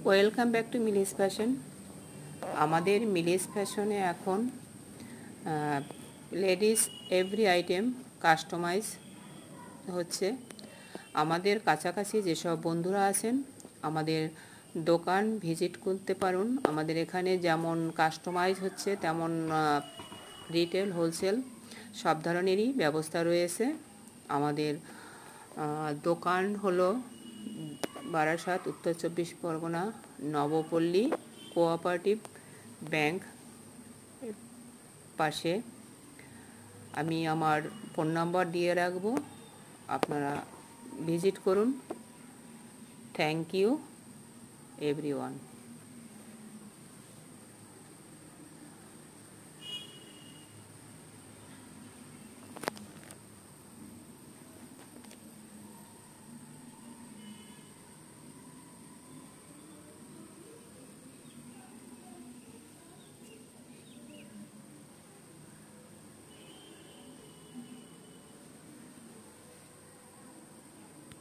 Welcome back to মিলিস fashion. আমাদের মিলিস ফ্যাশনে এখন লেডিস এভরি আইটেম কাস্টমাইজ হচ্ছে। আমাদের কাছাকাছি যেসব বন্ধুরা আছেন আমাদের দোকান ভিজিট করতে পারুন। আমাদের এখানে যেমন কাস্টমাইজ হচ্ছে তেমন রিটেল হোলসেল সব ধরনেরই ব্যবস্থা রয়েছে। আমাদের দোকান হলো বারাসাত, উত্তর 24 পরগনা, নবপল্লী কোঅপারেটিভ ব্যাংক পাশে। আমি আমার ফোন নাম্বার দিয়ে রাখবো, আপনারা ভিজিট করুন। Thank you everyone.